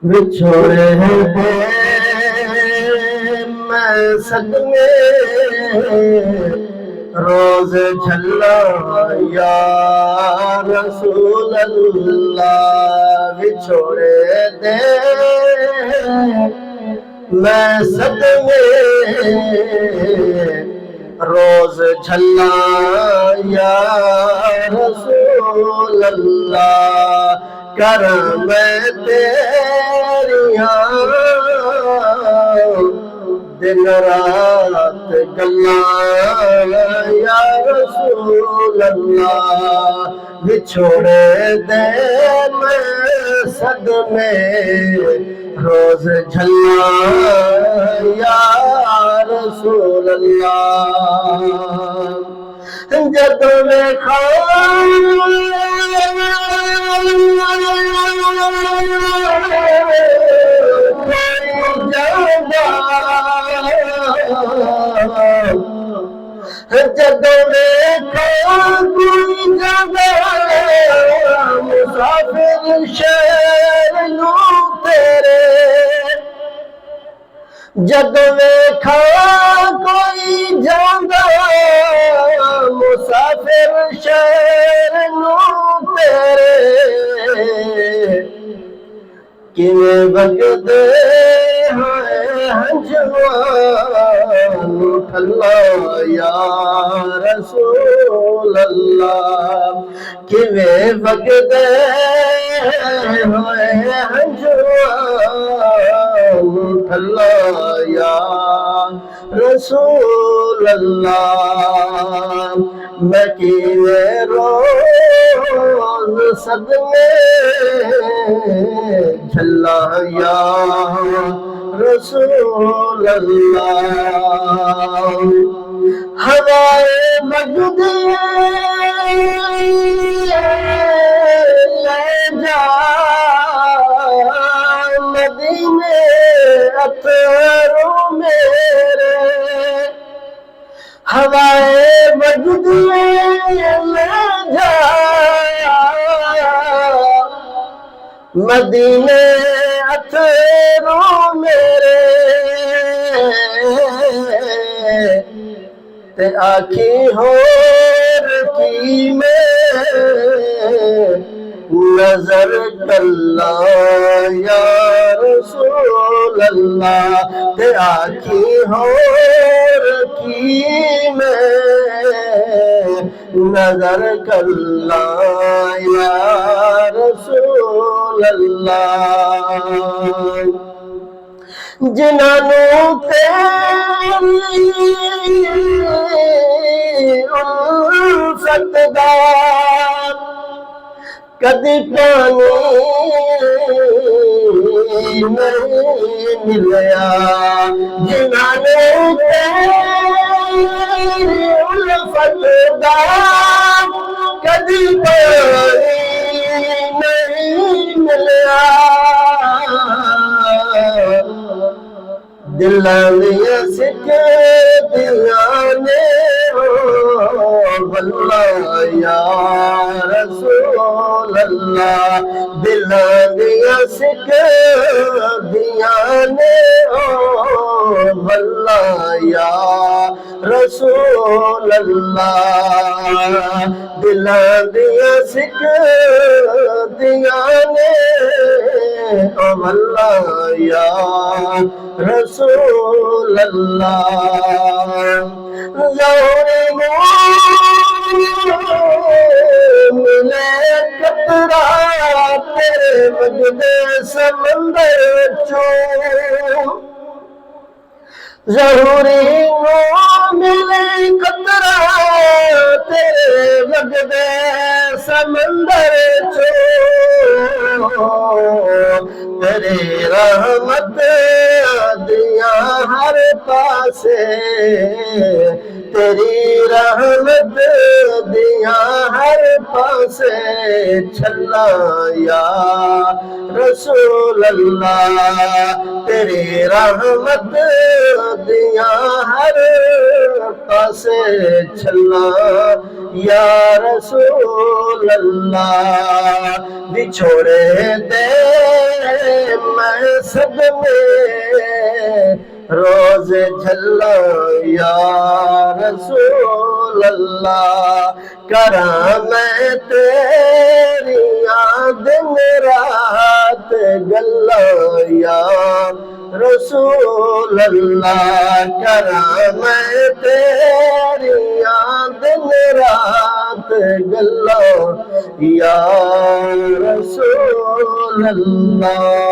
बिछोड़े दे मैं सदमे रोज झल्ला या रसूल अल्लाह। बिछोड़े दे मैं सदमे रोज झल्ला या रसूल अल्लाह। कर मैं तेरिया दिन रात गल्ला या रसूल अल्लाह। बिछोड़े दे मैं सदमे रोज झल्ला या रसूल अल्लाह। जदों देखा जदों देखा कोई जगह मुसाफिर शहर नू तेरे। जदों देखा कोई जगह मुसाफिर शहर नू तेरे। किवें वगदे हैं हंजवान ठल्ला या रसूल अल्लाह। किवें वगदे हैं हंजवान ठल्ला या रसूल अल्लाह। मैं किवें रोज सदमे झल्ला या रसूल अल्लाह। हवाए मगदे ले जा मदीने अतरों मेरे। हवाए मगदे ले जा मदीने अतरों मेरे। ते आखी होर की में नजर कल्ला या रसूल अल्लाह। ते आखी होर की में नजर कल्ला या रसूल अल्लाह। जिन्हों तेरी उल्फत दा कदी पानी नहीं मिलया। जिन्हों तेरी उल्फत दा कदी पानी नहीं मिलया। दिलां दियां सिख दियां ने वल्ला या रसूल अल्लाह। दिलां दियां सिख दियां ने वल्ला या रसूल अल्लाह। दिलां दियां सिख दियां ने वल्ला या रसूल अल्लाह। मिले कतरा तेरे वजदे समंदर चो। ज़रूरी मिले कतरा तेरे वगदे समंदर चो। तेरे रहमत दिया हर पासे। तेरी रहमत दिया हर पासे छल्ला या रसूल अल्लाह। तेरी रहमत दिया हर पासे छल्ला या रसूल अल्लाह। बिछोड़े दे मैं सदमे रोज झल्ला या रसूल अल्लाह। करा मैं तेरी याद में रात गल्ला या रसूल अल्लाह। करा मैं तेरी याद में रात गल्ला या रसूल अल्लाह।